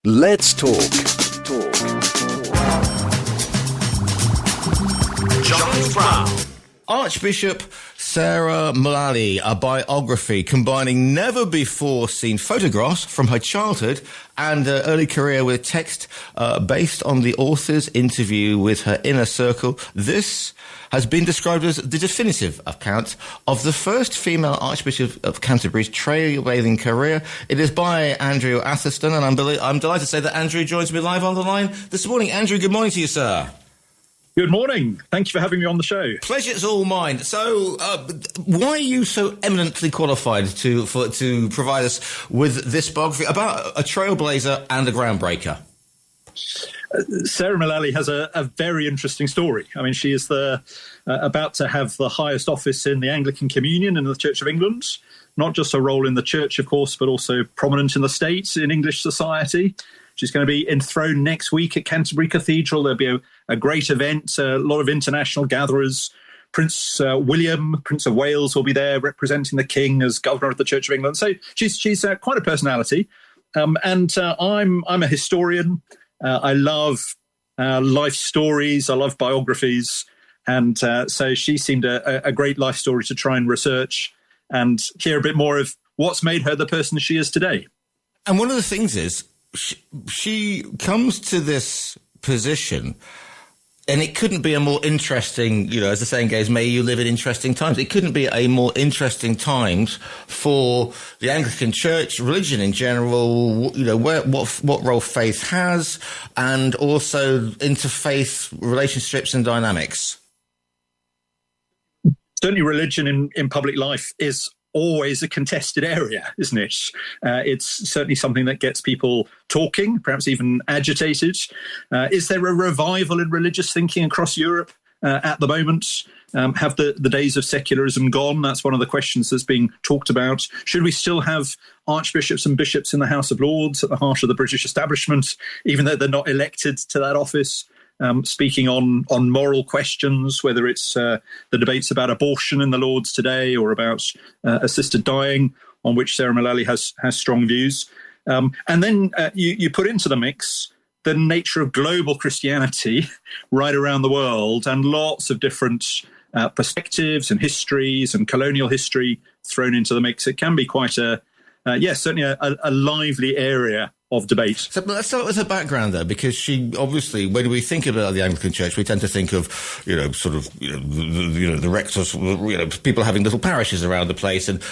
Let's talk. Giles Brown. Archbishop Sarah Mullally, a biography combining never-before-seen photographs from her childhood and early career with text based on the author's interview with her inner circle. This has been described as the definitive account of the first female Archbishop of Canterbury's trailblazing career. It is by Andrew Atherstone, and I'm delighted to say that Andrew joins me live on the line this morning. Andrew, good morning to you, sir. Good morning. Thank you for having me on the show. Pleasure's all mine. So, why are you so eminently qualified to provide us with this biography about a trailblazer and a groundbreaker? Sarah Mullally has a very interesting story. I mean, she is about to have the highest office in the Anglican Communion in the Church of England. Not just a role in the church, of course, but also prominent in the state, in English society. She's going to be enthroned next week at Canterbury Cathedral. There'll be a great event, a lot of international gatherers. Prince William, Prince of Wales, will be there representing the King as Governor of the Church of England. So she's quite a personality. I'm a historian. I love life stories. I love biographies. And so she seemed a great life story to try and research and hear a bit more of what's made her the person she is today. And one of the things is, she comes to this position, and it couldn't be a more interesting, as the saying goes, may you live in interesting times. It couldn't be a more interesting times for the Anglican Church, religion in general, what role faith has, and also interfaith relationships and dynamics. Certainly religion in public life is always a contested area, isn't it? It's certainly something that gets people talking, perhaps even agitated. Is there a revival in religious thinking across Europe at the moment? Have the days of secularism gone? That's one of the questions that's being talked about. Should we still have archbishops and bishops in the House of Lords at the heart of the British establishment, even though they're not elected to that office? Speaking on moral questions, whether it's the debates about abortion in the Lords today or about assisted dying, on which Sarah Mullally has strong views. And then you put into the mix the nature of global Christianity right around the world and lots of different perspectives and histories and colonial history thrown into the mix. It can be quite certainly a lively area of debate. So let's start with her background, though, because she obviously, when we think about the Anglican Church, we tend to think of, the rectors, people having little parishes around the place, and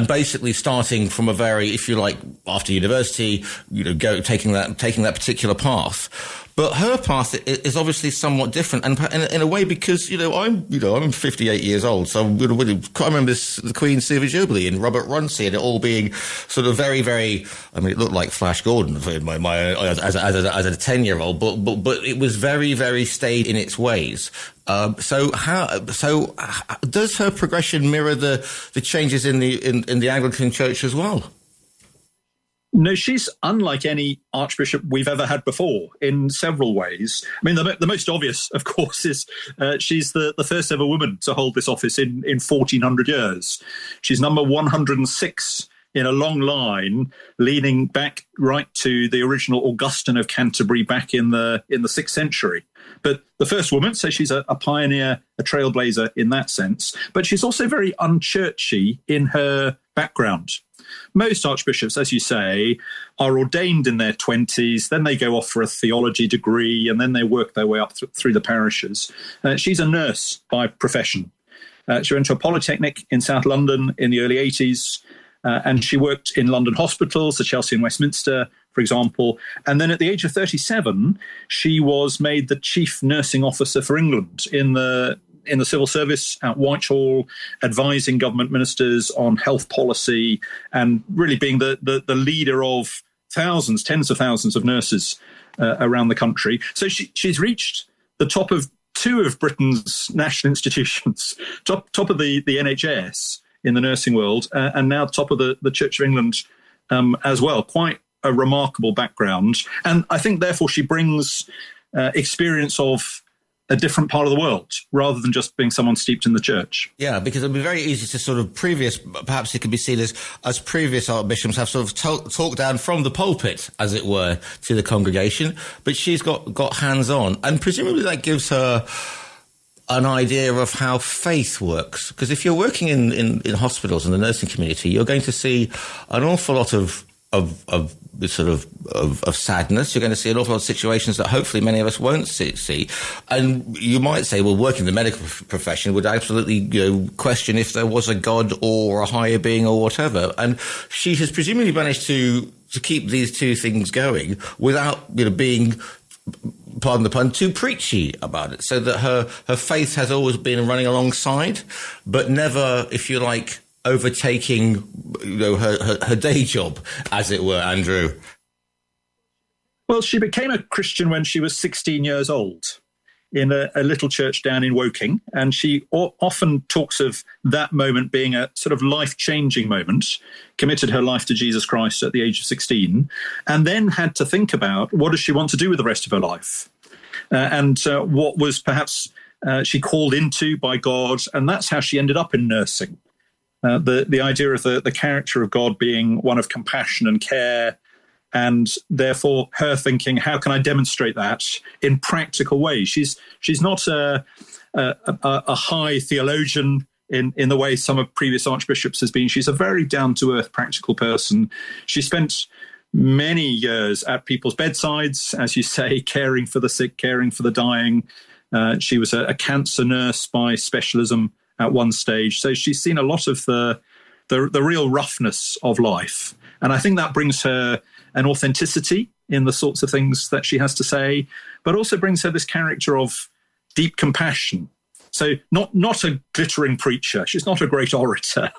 basically starting from a very, if you like, after university, taking that particular path. But her path is obviously somewhat different, and in a way, because I'm 58 years old, so I remember the Queen's Silver Jubilee and Robert Runcie, and it all being sort of very, very. I mean, it looked like Flash Gordon in my as a 10-year-old, but it was very, very staid in its ways. So does her progression mirror the changes in the Anglican Church as well? No, she's unlike any archbishop we've ever had before in several ways. I mean, the most obvious, of course, is she's the first ever woman to hold this office in 1400 years. She's number 106 in a long line, leaning back right to the original Augustine of Canterbury back in the 6th century. But the first woman, so she's a pioneer, a trailblazer in that sense. But she's also very unchurchy in her background. Most archbishops, as you say, are ordained in their 20s, then they go off for a theology degree, and then they work their way up through the parishes. She's a nurse by profession. She went to a polytechnic in South London in the early 80s, and she worked in London hospitals, the Chelsea and Westminster, for example. And then at the age of 37, she was made the chief nursing officer for England in the civil service at Whitehall, advising government ministers on health policy and really being the leader of thousands, tens of thousands of nurses around the country. So she's reached the top of two of Britain's national institutions, top of the NHS in the nursing world, and now top of the Church of England as well. Quite a remarkable background. And I think, therefore, she brings experience of a different part of the world rather than just being someone steeped in the church. Yeah, because it'd be very easy to sort of perhaps it could be seen as previous archbishops have sort of talked down from the pulpit, as it were, to the congregation. But she's got hands-on, and presumably that gives her an idea of how faith works. Because if you're working in hospitals and the nursing community, you're going to see an awful lot of sadness. You're going to see an awful lot of situations that hopefully many of us won't see. And you might say, well, working in the medical profession would absolutely, question if there was a God or a higher being or whatever. And she has presumably managed to keep these two things going without, being, pardon the pun, too preachy about it. So that her faith has always been running alongside, but never, if you like, overtaking her day job, as it were, Andrew. Well, she became a Christian when she was 16 years old in a little church down in Woking, and she often talks of that moment being a sort of life-changing moment, committed her life to Jesus Christ at the age of 16, and then had to think about what does she want to do with the rest of her life, and what was perhaps she called into by God, and that's how she ended up in nursing. The idea of the character of God being one of compassion and care, and therefore her thinking, how can I demonstrate that in practical ways? She's not a high theologian in the way some of previous archbishops has been. She's a very down-to-earth, practical person. She spent many years at people's bedsides, as you say, caring for the sick, caring for the dying. She was a cancer nurse by specialism at one stage. So she's seen a lot of the real roughness of life. And I think that brings her an authenticity in the sorts of things that she has to say, but also brings her this character of deep compassion. So not a glittering preacher. She's not a great orator.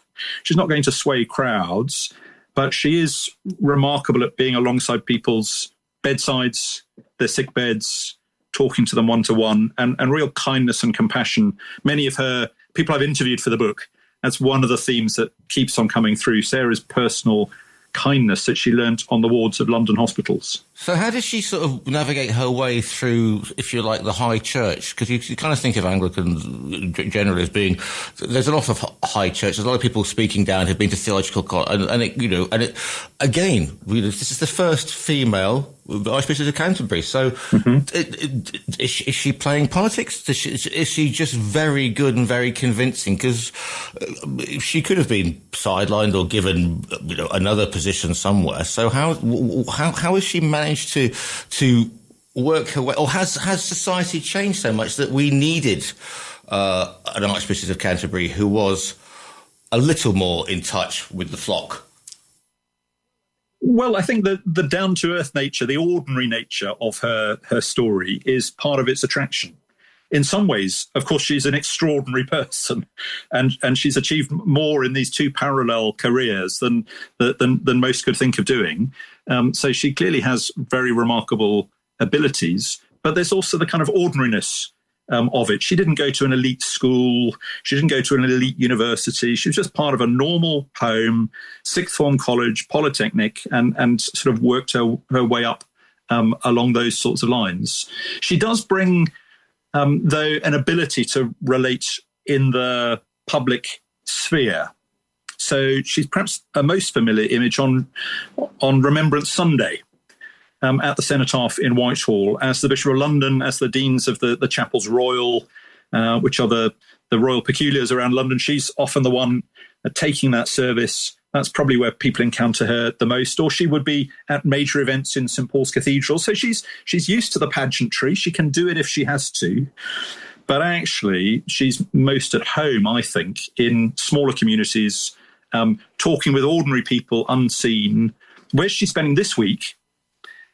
She's not going to sway crowds, but she is remarkable at being alongside people's bedsides, their sick beds, talking to them one-to-one, and real kindness and compassion. Many of her people I've interviewed for the book, that's one of the themes that keeps on coming through, Sarah's personal kindness that she learnt on the wards of London hospitals. So how does she sort of navigate her way through, if you like, the high church? Because you kind of think of Anglicans generally as being, there's an awful high church. There's a lot of people speaking down who've been to theological college, and it again, this is the first female Archbishop of Canterbury. So is she playing politics? Is she just very good and very convincing? Because she could have been sidelined or given another position somewhere. So how has she managed to work her way? Or has society changed so much that we needed an Archbishop of Canterbury who was a little more in touch with the flock? Well, I think that the down-to-earth nature, the ordinary nature of her story is part of its attraction. In some ways, of course, she's an extraordinary person, and she's achieved more in these two parallel careers than most could think of doing. So she clearly has very remarkable abilities, but there's also the kind of ordinariness of it. She didn't go to an elite school. She didn't go to an elite university. She was just part of a normal home, sixth form college, polytechnic, and sort of worked her way up along those sorts of lines. She does bring, though, an ability to relate in the public sphere. So she's perhaps a most familiar image on Remembrance Sunday, at the Cenotaph in Whitehall, as the Bishop of London, as the deans of the Chapels Royal, which are the royal peculiars around London. She's often the one taking that service. That's probably where people encounter her the most. Or she would be at major events in St Paul's Cathedral. So she's used to the pageantry. She can do it if she has to. But actually, she's most at home, I think, in smaller communities, talking with ordinary people unseen. Where she's spending this week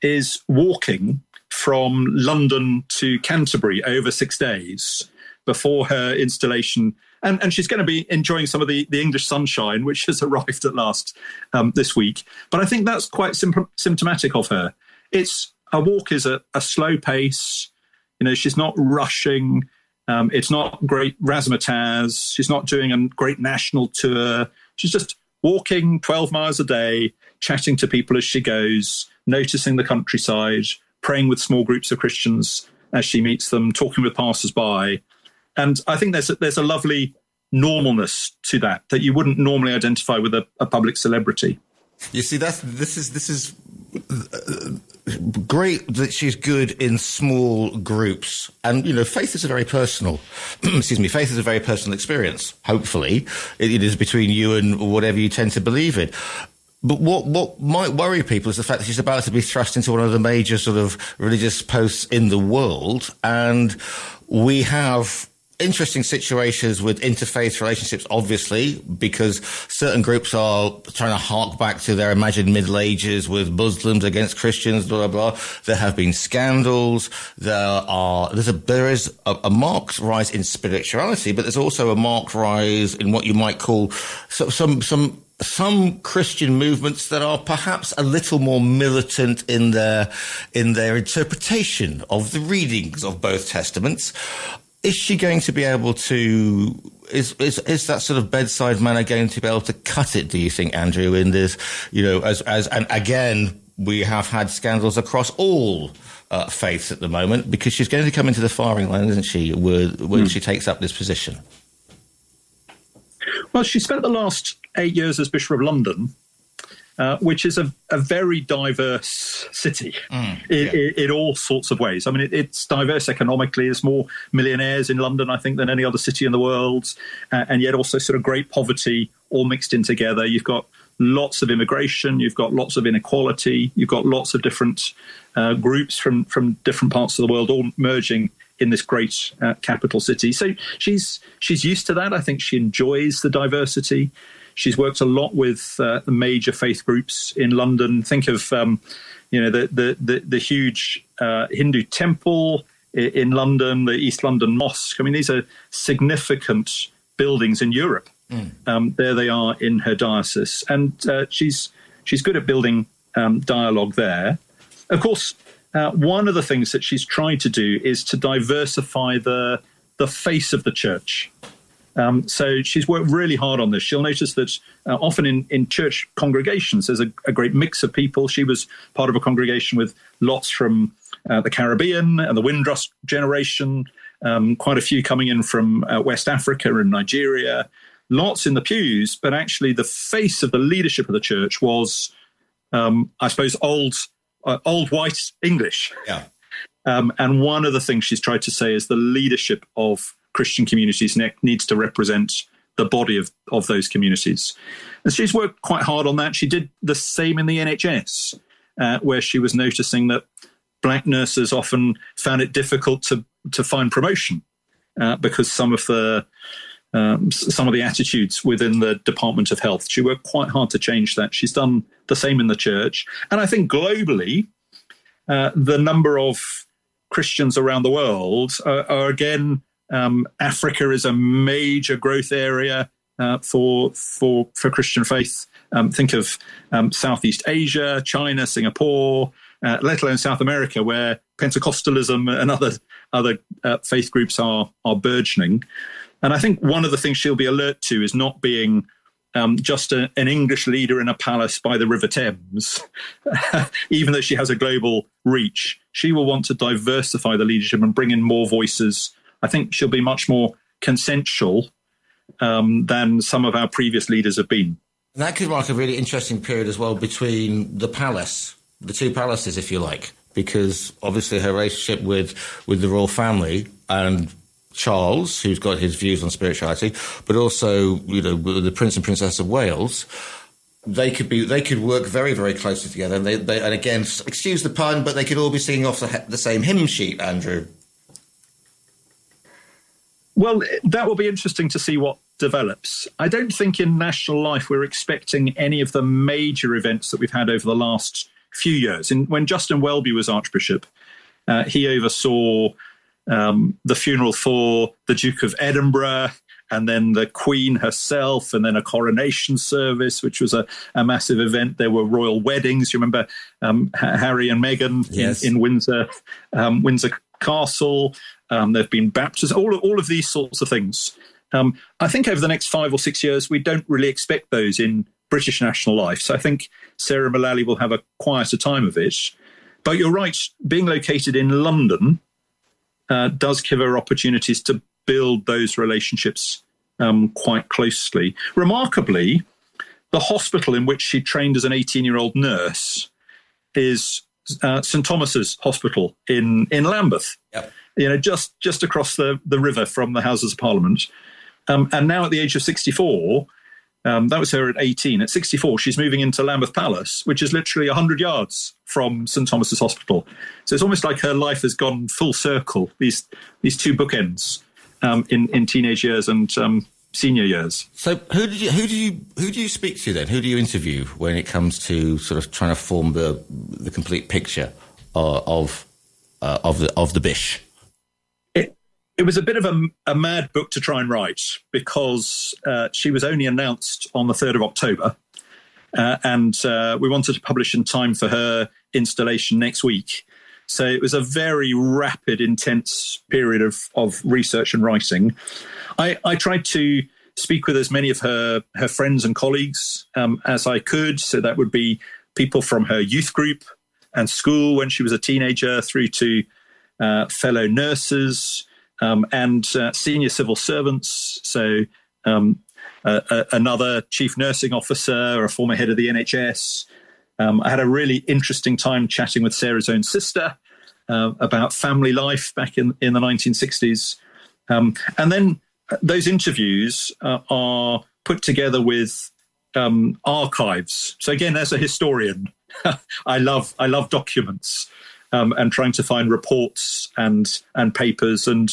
is walking from London to Canterbury over 6 days before her installation. And she's going to be enjoying some of the English sunshine, which has arrived at last this week. But I think that's quite symptomatic of her. A walk is a slow pace. She's not rushing. It's not great razzmatazz. She's not doing a great national tour. She's just walking 12 miles a day, chatting to people as she goes, noticing the countryside, praying with small groups of Christians as she meets them, talking with passers-by. And I think there's a lovely normalness to that you wouldn't normally identify with a public celebrity. You see, this is great that she's good in small groups, and faith is a very personal. Faith is a very personal experience. Hopefully, it is between you and whatever you tend to believe in. But what might worry people is the fact that she's about to be thrust into one of the major sort of religious posts in the world, and we have interesting situations with interfaith relationships, obviously, because certain groups are trying to hark back to their imagined Middle Ages with Muslims against Christians, blah, blah, blah. There have been scandals. There is a marked rise in spirituality, but there's also a marked rise in what you might call some Christian movements that are perhaps a little more militant in their interpretation of the readings of both testaments. Is she going to be able to, is that sort of bedside manner going to be able to cut it, do you think, Andrew, in this, and again, we have had scandals across all faiths at the moment, because she's going to come into the firing line, isn't she, when she takes up this position? Well, she spent the last 8 years as Bishop of London, which is a very diverse city in all sorts of ways. I mean, it's diverse economically. There's more millionaires in London, I think, than any other city in the world, and yet also sort of great poverty all mixed in together. You've got lots of immigration. You've got lots of inequality. You've got lots of different groups from different parts of the world all merging in this great capital city. So she's used to that. I think she enjoys the diversity. She's worked a lot with the major faith groups in London. Think of the huge Hindu temple in London, the East London Mosque. I mean, these are significant buildings in Europe. There they are in her diocese, and she's good at building dialogue there. Of course, one of the things that she's tried to do is to diversify the face of the church. So she's worked really hard on this. She'll notice that often in church congregations, there's a great mix of people. She was part of a congregation with lots from the Caribbean and the Windrush generation, quite a few coming in from West Africa and Nigeria, lots in the pews. But actually the face of the leadership of the church was, I suppose, old white English. Yeah. And one of the things she's tried to say is the leadership of Christian communities needs to represent the body of those communities. And she's worked quite hard on that. She did the same in the NHS, where she was noticing that black nurses often found it difficult to find promotion because some of the attitudes within the Department of Health. She worked quite hard to change that. She's done the same in the church. And I think globally, the number of Christians around the world are again, Africa is a major growth area for Christian faith. Think of Southeast Asia, China, Singapore, let alone South America, where Pentecostalism and other faith groups are burgeoning. And I think one of the things she'll be alert to is not being just an English leader in a palace by the River Thames. Even though she has a global reach, she will want to diversify the leadership and bring in more voices. I think she'll be much more consensual than some of our previous leaders have been. And that could mark a really interesting period as well between the two palaces, if you like, because obviously her relationship with the royal family and Charles, who's got his views on spirituality, but also, the Prince and Princess of Wales, they could work very, very closely together. And and again, excuse the pun, but they could all be singing off the same hymn sheet, Andrew. Well, that will be interesting to see what develops. I don't think in national life we're expecting any of the major events that we've had over the last few years. When Justin Welby was Archbishop, he oversaw the funeral for the Duke of Edinburgh, and then the Queen herself, and then a coronation service, which was a massive event. There were royal weddings. You remember Harry and Meghan in Windsor Castle. There have been baptisms, all of these sorts of things. I think over the next 5 or 6 years, we don't really expect those in British national life. So I think Sarah Mullally will have a quieter time of it. But you're right, being located in London, does give her opportunities to build those relationships quite closely. Remarkably, the hospital in which she trained as an 18-year-old nurse is St Thomas's Hospital in Lambeth. Yep. Just across the river from the Houses of Parliament. And now at the age of 64, that was her at 18. At 64, she's moving into Lambeth Palace, which is literally 100 yards from St Thomas's Hospital. So it's almost like her life has gone full circle, these two bookends in teenage years and senior years. So who do you speak to then? Who do you interview when it comes to sort of trying to form the complete picture of the Bish? It was a bit of a mad book to try and write because she was only announced on the 3rd of October and we wanted to publish in time for her installation next week. So it was a very rapid, intense period of research and writing. I tried to speak with as many of her friends and colleagues as I could. So that would be people from her youth group and school when she was a teenager through to fellow nurses, and senior civil servants. So another chief nursing officer, a former head of the NHS. I had a really interesting time chatting with Sarah's own sister about family life back in the 1960s. And then those interviews are put together with archives. So again, as a historian, I love documents. And trying to find reports and papers and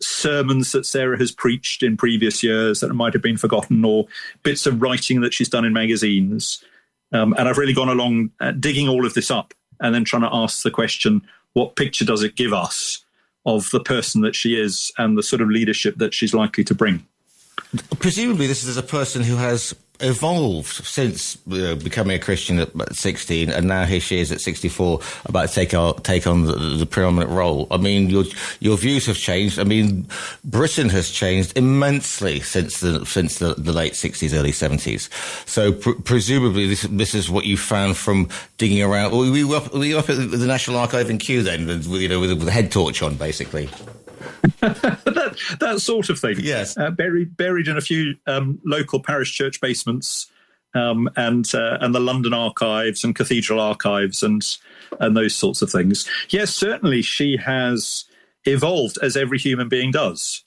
sermons that Sarah has preached in previous years that might have been forgotten, or bits of writing that she's done in magazines. And I've really gone along digging all of this up and then trying to ask the question, what picture does it give us of the person that she is and the sort of leadership that she's likely to bring? Presumably this is a person who has evolved since becoming a Christian at 16, and now here she is at 64 about to take on the preeminent role. I mean, your views have changed. I mean, Britain has changed immensely since the late 60s, early 70s. So presumably this is what you found from digging around. Were you up at the National Archive in Kew then, with the head torch on, basically? that sort of thing. Yes, buried in a few local parish church basements, and the London archives and cathedral archives and those sorts of things. Yes, certainly she has evolved as every human being does.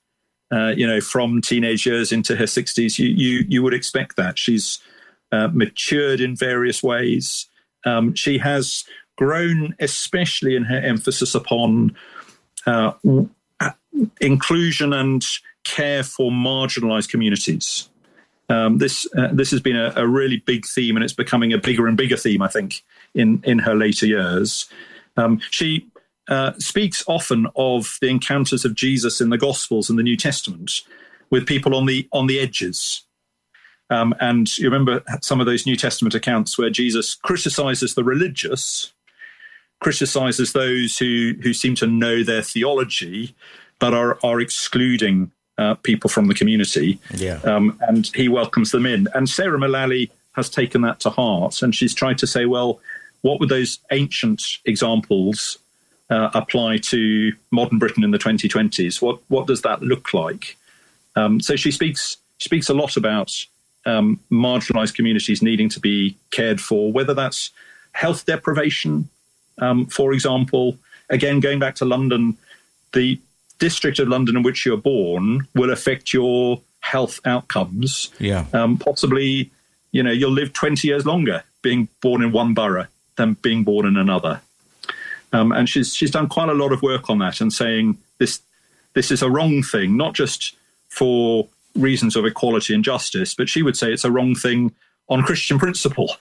From teenage years into her 60s, you would expect that she's matured in various ways. She has grown, especially in her emphasis upon inclusion and care for marginalised communities. This has been a really big theme, and it's becoming a bigger and bigger theme, I think, in her later years. She speaks often of the encounters of Jesus in the Gospels and the New Testament with people on the edges. And you remember some of those New Testament accounts where Jesus criticises the religious, criticises those who seem to know their theology, but are excluding people from the community. Yeah. And he welcomes them in. And Sarah Mullally has taken that to heart, and she's tried to say, well, what would those ancient examples apply to modern Britain in the 2020s? What does that look like? So she speaks a lot about marginalised communities needing to be cared for, whether that's health deprivation, for example. Again, going back to London, the district of London in which you're born will affect your health outcomes. Yeah. Possibly, you'll live 20 years longer being born in one borough than being born in another. And she's done quite a lot of work on that and saying this is a wrong thing, not just for reasons of equality and justice, but she would say it's a wrong thing on Christian principle,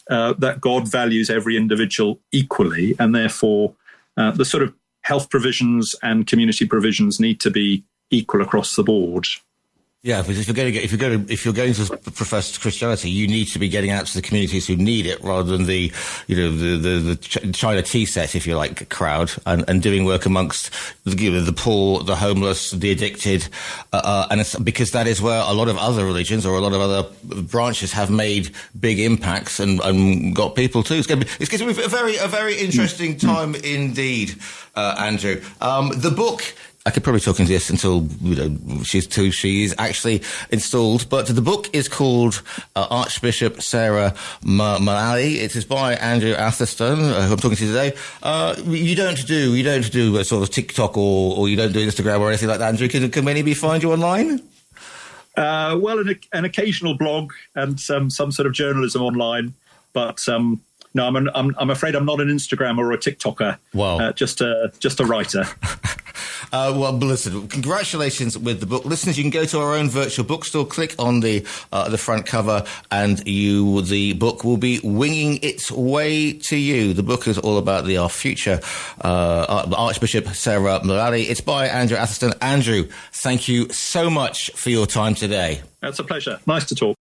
that God values every individual equally, and therefore the sort of health provisions and community provisions need to be equal across the board. Yeah, because if you're going to profess Christianity, you need to be getting out to the communities who need it, rather than the China tea set, if you like, crowd, and doing work amongst the poor, the homeless, the addicted, and it's because that is where a lot of other religions or a lot of other branches have made big impacts and got people too. It's going to be a very interesting time indeed, Andrew. The book. I could probably talk into this until she's actually installed. But the book is called Archbishop Sarah Mullally. It is by Andrew Atherstone, who I'm talking to today. You don't do a sort of TikTok or you don't do Instagram or anything like that, Andrew. Can maybe find you online? Well, an occasional blog and some sort of journalism online, but. No, I'm afraid I'm not an Instagram or a TikToker. Wow. Just a writer. Well, listen, congratulations with the book. Listeners, you can go to our own virtual bookstore, click on the front cover, and the book will be winging its way to you. The book is all about our future Archbishop Sarah Mullally. It's by Andrew Atherstone. Andrew, thank you so much for your time today. That's a pleasure. Nice to talk.